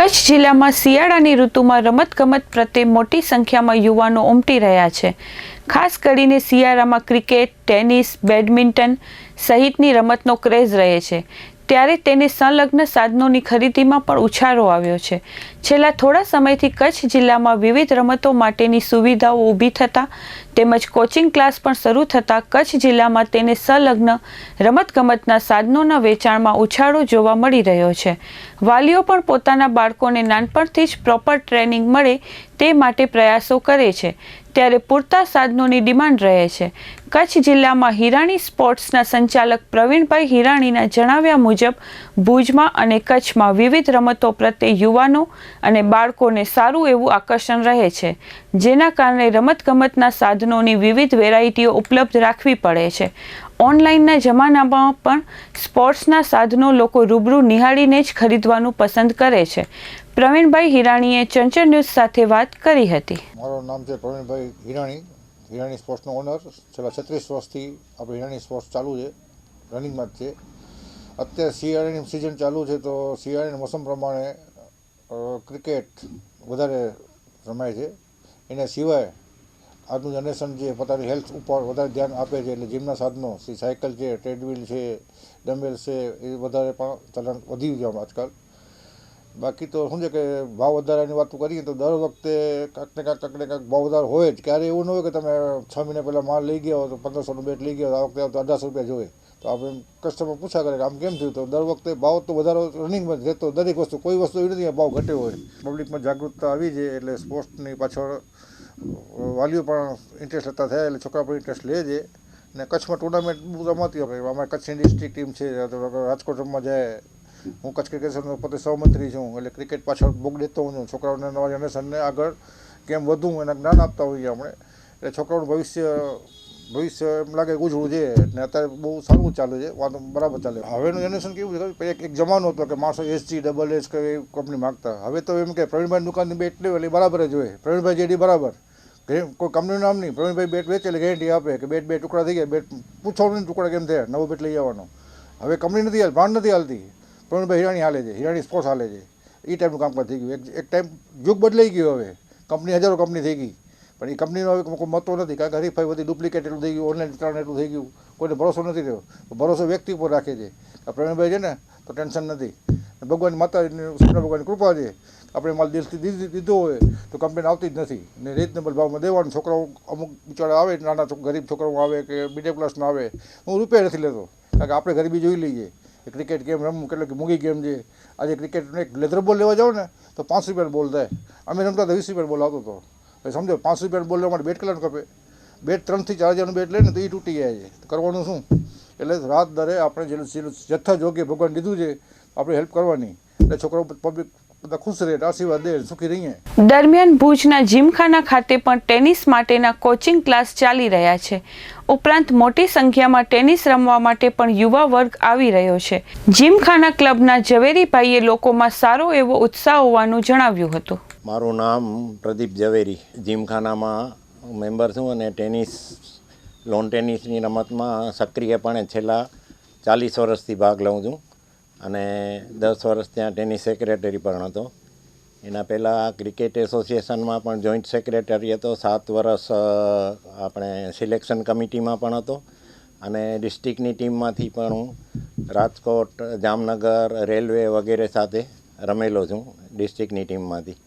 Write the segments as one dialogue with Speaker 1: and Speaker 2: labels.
Speaker 1: કચ્છ જિલ્લામાં શિયાળાની ઋતુમાં રમતગમત પ્રત્યે મોટી સંખ્યામાં યુવાનો ઉમટી રહ્યા છે। ખાસ કરીને શિયાળામાં ક્રિકેટ, ટેનિસ, બેડમિન્ટન સહિતની રમતનો ક્રેઝ રહે છે, ત્યારે તેને સંલગ્ન સાધનોની ખરીદીમાં પણ ઉછાળો આવ્યો છે। છેલ્લા થોડા સમયથી કચ્છ જિલ્લામાં વિવિધ રમતો માટેની સુવિધાઓ ઊભી થતાં તેમજ કોચિંગ ક્લાસ પણ શરૂ થતાં કચ્છ જિલ્લામાં તેને સંલગ્ન રમતગમતના સાધનોના વેચાણમાં ઉછાળો જોવા મળી રહ્યો છે। વાલીઓ પણ પોતાના બાળકોને નાનપણથી જ પ્રોપર ટ્રેનિંગ મળે તે માટે પ્રયાસો કરે છે, ત્યારે પૂરતા સાધનોની ડિમાન્ડ રહે છે। કચ્છ જિલ્લામાં હિરાણી સ્પોર્ટ્સના સંચાલક પ્રવીણભાઈ હિરાણીના જણાવ્યા મુજબ ભુજમાં અને કચ્છમાં વિવિધ રમતો પ્રત્યે યુવાનો અને બાળકોને સારું એવું આકર્ષણ રહે છે, જેના કારણે રમતગમતના સાધનોની વિવિધ વેરાયટીઓ ઉપલબ્ધ રાખવી પડે છે। ઓનલાઈનના જમાનામાં પણ સ્પોર્ટ્સના સાધનો લોકો રૂબરૂ નિહાળીને જ ખરીદવાનું પસંદ કરે છે। પ્રવીણભાઈ હિરાણીએ ચંચળ ન્યૂઝ સાથે વાત કરી હતી।
Speaker 2: મારું નામ છે પ્રવીણભાઈ હિરાણી, હિરાણી સ્પોર્ટ્સનો ઓનર। છેલ્લા 36 વર્ષથી આપણે હિરાણી સ્પોર્ટ્સ ચાલુ છે, રનિંગમાં જ છે। અત્યારે શિયાળાની સિઝન ચાલુ છે, તો શિયાળાની મોસમ પ્રમાણે ક્રિકેટ વધારે રમાય છે। એના સિવાય આજનું જનરેશન જે પોતાની હેલ્થ ઉપર વધારે ધ્યાન આપે છે, એટલે જીમના સાધનો સાયકલ છે, ટ્રેડમિલ છે, ડમ્બેલ છે, એ વધારે પણ ચલણ વધી ગયું આજકાલ। બાકી તો શું છે કે ભાવ વધારાની વાત કરીએ તો દર વખતે કાંક ને કાંક ભાવ વધારો હોય જ। ક્યારે એવું ન હોય કે તમે 6 મહિના પહેલાં માલ લઈ ગયા હો તો 1500નું બેટ લઈ ગયા, આ વખતે 1800 રૂપિયા જોઈએ તો આપણે કસ્ટમર પૂછા કરે કે આમ કેમ થયું, તો દર વખતે ભાવ તો વધારો રનિંગમાં જ રહેતો। દરેક વસ્તુ, કોઈ વસ્તુ એવી નથી ભાવ ઘટ્યો હોય। પબ્લિકમાં જાગૃતતા આવી છે, એટલે સ્પોર્ટ્સની પાછળ વાલીઓ પણ ઇન્ટરેસ્ટ લેતા થયા, એટલે છોકરા પણ ઇન્ટરેસ્ટ લે છે। અને કચ્છમાં ટુર્નામેન્ટ બહુ રમાતી હોય, અમારે કચ્છની ડિસ્ટ્રિક્ટ ટીમ છે, રાજકોટ રમવા જાય। હું કચ્છ ક્રિકેટ એસોસિએશનનો પોતે સહમંત્રી છું, એટલે ક્રિકેટ પાછળ ભોગ દેતો હું છું। છોકરાઓને નવા જનરેશનને આગળ કેમ વધવું એના જ્ઞાન આપતા હોઈએ આપણે, એટલે છોકરાઓનું ભવિષ્ય એમ લાગે ઉજળું છે, ને અત્યારે બહુ સારું ચાલે છે, વાતો બરાબર ચાલે। હવેનું જનરેશન કેવું છે, એક જમાનો હતો કે માણસો SG, SS કે એવી કંપની માગતા। હવે તો એમ કે પ્રવીણભાઈ દુકાનની બેટ લેવી એટલે બરાબર જ હોય, પ્રવીણભાઈ જેડી બરાબર, કોઈ કંપનીનું નામ નહીં, પ્રવીણભાઈ બેટ વેચે એટલે ગેરંટી આપે કે બેટ 2 ટુકડા થઈ ગયા, બેટ પૂછવાનું નહીં ટુકડા કેમ થયા, નવો બેટ લઈ આવવાનો। હવે કંપની નથી હાલતી, બ્રાન્ડ નથી હાલતી, પ્રવીણભાઈ હિરાણી હાલે છે, હિરાણી સ્પોર્ટ્સ હાલે છે। એ ટાઈપનું કામકાજ થઈ ગયું। એક ટાઈમ યુગ બદલાઈ ગયો, હવે કંપની હજારો કંપની થઈ ગઈ, પણ એ કંપનીનો હવે કોઈ મહત્વ નથી, કારણ કે હરીફાઈ બધી ડુપ્લિકેટ એટલું થઈ ગયું, ઓનલાઈન વિતરણ એટલું થઈ ગયું, કોઈને ભરોસો નથી રહ્યો। ભરોસો વ્યક્તિ ઉપર રાખે છે કે પ્રવીણભાઈ છે ને તો ટેન્શન નથી, ભગવાન માતાજીની સૂર્ય ભગવાનની કૃપા છે, આપણે માલ દિલથી દીધો હોય તો કંપની આવતી જ નથી, ને રીઝનેબલ ભાવમાં દેવાનું। છોકરાઓ અમુક બિચારા આવે, નાના ગરીબ છોકરાઓ આવે કે મિડલ ક્લાસના આવે, હું રૂપિયા નથી લેતો, કારણ કે આપણે ગરીબી જોઈ લઈએ। ક્રિકેટ ગેમ રમવું કેટલી મોંઘી ગેમ છે। આજે ક્રિકેટનો એક લેધર બોલ લેવા જાઓ ને તો 500 રૂપિયાનો બોલ થાય, અમે રમતા તો 20 રૂપિયાનો બોલ આવતો હતો। હવે સમજો 500 રૂપિયાનો બોલ લેવા માટે બેટ કેટલાનું ખપે, બેટ 3 થી 4 હજારનું બેટ લે ને તો એ તૂટી જાય છે, કરવાનું શું? એટલે રાત દરે આપણે જે જથ્થા જોગે ભગવાન દીધું છે આપણે હેલ્પ કરવાની, એટલે છોકરાઓ પબ્લિક બધા ખુશ રહે, આશીર્વાદ દે, સુખી રહીએ।
Speaker 1: દરમિયાન ભુજના જીમખાના ખાતે પણ ટેનિસ માટેના કોચિંગ ક્લાસ ચાલી રહ્યા છે। ઉપરાંત મોટી સંખ્યામાં ટેનિસ રમવા માટે પણ યુવા વર્ગ આવી રહ્યો છે। જીમખાના ક્લબના ઝવેરીભાઈએ લોકોમાં સારો એવો ઉત્સાહ હોવાનું જણાવ્યું હતું।
Speaker 3: મારું નામ પ્રદીપ ઝવેરી, જીમખાનામાં મેમ્બર છું અને લોન ટેનિસની રમતમાં સક્રિયપણે છેલ્લા 40 વર્ષથી ભાગ લઉં છું અને 10 વર્ષ ત્યાં ટેનિસ સેક્રેટરી પણ હતો। એના પહેલાં ક્રિકેટ એસોસિએશનમાં પણ જોઈન્ટ સેક્રેટરી હતો, 7 વર્ષ આપણે સિલેક્શન કમિટીમાં પણ હતો અને ડિસ્ટ્રિક્ટની ટીમમાંથી પણ હું રાજકોટ, જામનગર, રેલવે વગેરે સાથે રમેલો છું ડિસ્ટ્રિક્ટની ટીમમાંથી।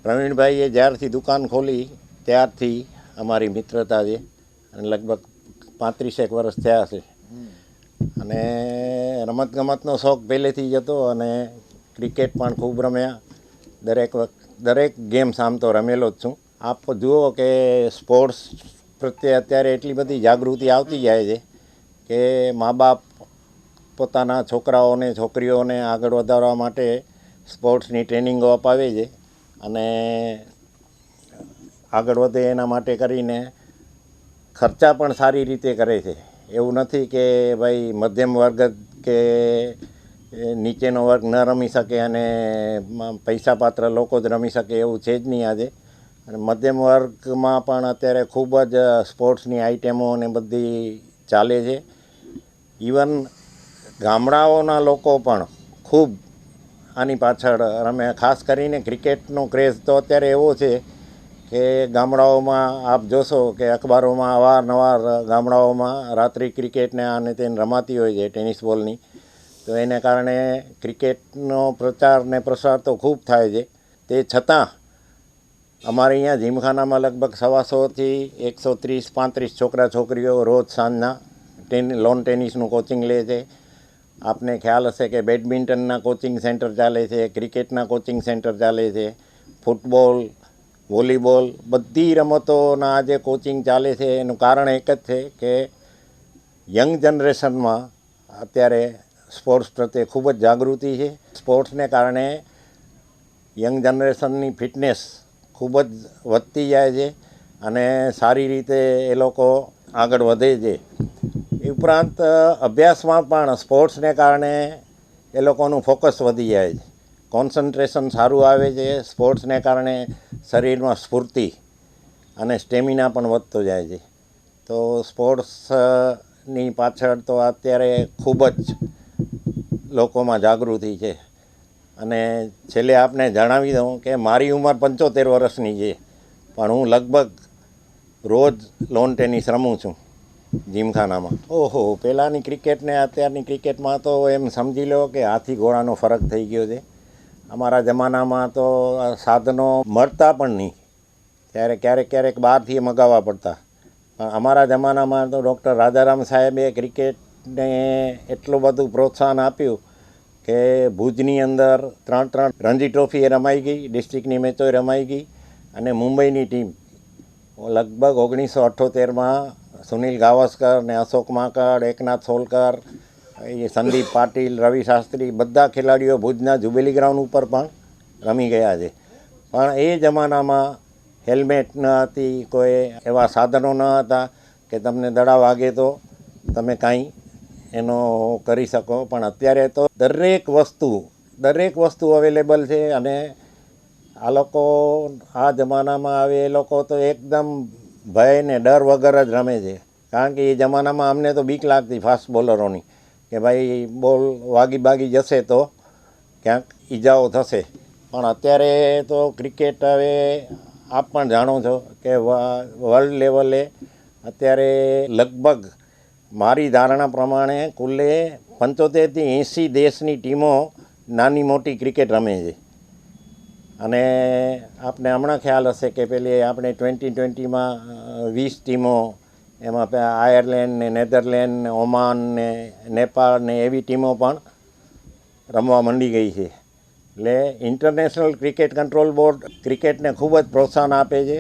Speaker 3: પ્રવીણભાઈએ જ્યારથી દુકાન ખોલી ત્યારથી અમારી મિત્રતા છે અને લગભગ 35 વર્ષ થયા છે અને રમતગમતનો શોખ પહેલેથી જ હતો અને ક્રિકેટ પણ ખૂબ રમ્યા। દરેક ગેમ્સ આમ તો રમેલો જ છું। આપ જુઓ કે સ્પોર્ટ્સ પ્રત્યે અત્યારે એટલી બધી જાગૃતિ આવતી જાય છે કે મા બાપ પોતાના છોકરાઓને છોકરીઓને આગળ વધારવા માટે સ્પોર્ટ્સની ટ્રેનિંગો અપાવે છે અને આગળ વધે એના માટે કરીને ખર્ચા પણ સારી રીતે કરે છે। એવું નથી કે ભાઈ મધ્યમ વર્ગ કે નીચેનો વર્ગ ન રમી શકે અને પૈસા પાત્ર લોકો જ રમી શકે, એવું છે જ નહીં આજે। અને મધ્યમ વર્ગમાં પણ અત્યારે ખૂબ જ સ્પોર્ટ્સની આઇટમો ને બધી ચાલે છે। ઇવન ગામડાઓના લોકો પણ ખૂબ આની પાછળ રમે. ખાસ કરીને ક્રિકેટનો ક્રેઝ તો અત્યારે એવો છે કે ગામડાઓમાં આપ જોશો કે અખબારોમાં અવારનવાર ગામડાઓમાં રાત્રિ ક્રિકેટને આને તેને રમાતી હોય છે, ટેનિસ બોલની. તો એને કારણે ક્રિકેટનો પ્રચાર ને પ્રસાર તો ખૂબ થાય છે. તે છતાં અમારે અહીંયા જીમખાનામાં લગભગ 125થી 130-135 છોકરા છોકરીઓ રોજ સાંજના લોન ટેનિસનું કોચિંગ લે છે. આપને ખ્યાલ હશે કે બેડમિન્ટનના કોચિંગ સેન્ટર ચાલે છે, ક્રિકેટના કોચિંગ સેન્ટર ચાલે છે, ફૂટબોલ, વોલીબોલ, બધી રમતોના જે કોચિંગ ચાલે છે. એનું કારણ એક જ છે કે યંગ જનરેશનમાં અત્યારે સ્પોર્ટ્સ પ્રત્યે ખૂબ જ જાગૃતિ છે. સ્પોર્ટ્સને કારણે યંગ જનરેશનની ફિટનેસ ખૂબ જ વધતી જાય છે અને સારી રીતે એ લોકો આગળ વધે છે. એ ઉપરાંત અભ્યાસમાં પણ સ્પોર્ટ્સને કારણે એ લોકોનું ફોકસ વધી જાય છે, કોન્સન્ટ્રેશન સારું આવે છે. સ્પોર્ટ્સને કારણે શરીરમાં સ્ફૂર્તિ અને સ્ટેમિના પણ વધતો જાય છે. તો સ્પોર્ટ્સની પાછળ તો અત્યારે ખૂબ જ લોકોમાં જાગૃતિ છે. અને છેલ્લે આપને જણાવી દઉં કે મારી ઉંમર 75 વર્ષની છે, પણ હું લગભગ રોજ લોન ટેનિસ રમું છું જીમખાનામાં. ઓહો, પહેલાંની ક્રિકેટને અત્યારની ક્રિકેટમાં તો એમ સમજી લો કે હાથી ઘોડાનો ફરક થઈ ગયો છે. અમારા જમાનામાં તો સાધનો મળતા પણ નહીં, ત્યારે ક્યારેક બહારથી મગાવવા પડતા. પણ અમારા જમાનામાં તો ડૉક્ટર રાજારામ સાહેબે ક્રિકેટને એટલું બધું પ્રોત્સાહન આપ્યું કે ભુજની અંદર 3 રણજી ટ્રોફી એ રમાઈ ગઈ, ડિસ્ટ્રિક્ટની મેચો રમાઈ ગઈ. અને મુંબઈની ટીમ લગભગ 1978માં સુનિલ ગાવસ્કર ને અશોક માંકડ, એકનાથ સોલકર, એ સંદીપ પાટીલ, રવિ શાસ્ત્રી, બધા ખેલાડીઓ ભુજના જુબેલી ગ્રાઉન્ડ ઉપર પણ રમી ગયા છે. પણ એ જમાનામાં હેલ્મેટ ન હતી, કોઈ એવા સાધનો ન હતા કે તમને દડા વાગે તો તમે કાંઈ એનો કરી શકો. પણ અત્યારે તો દરેક વસ્તુ અવેલેબલ છે. અને આ લોકો આ જમાનામાં આવે એ લોકો તો એકદમ ભય ને ડર વગર જ રમે છે. કારણ કે એ જમાનામાં અમને તો બીક લાગતી ફાસ્ટ બોલરોની કે ભાઈ બોલ વાગી જશે તો ક્યાંક ઈજાઓ થશે. પણ અત્યારે તો ક્રિકેટ હવે આપ પણ જાણો છો કે વર્લ્ડ લેવલે અત્યારે લગભગ મારી ધારણા પ્રમાણે કુલ્લે 75થી 80 દેશની ટીમો નાની મોટી ક્રિકેટ રમે છે. અને આપને હમણાં ખ્યાલ હશે કે પેલી આપણે 2020માં 20 ટીમો, એમાં આયર્લેન્ડ ને નેધરલેન્ડ ને ઓમાન ને નેપાળ ને એવી ટીમો પણ રમવા માંડી ગઈ છે. એટલે ઇન્ટરનેશનલ ક્રિકેટ કંટ્રોલ બોર્ડ ક્રિકેટને ખૂબ જ પ્રોત્સાહન આપે છે.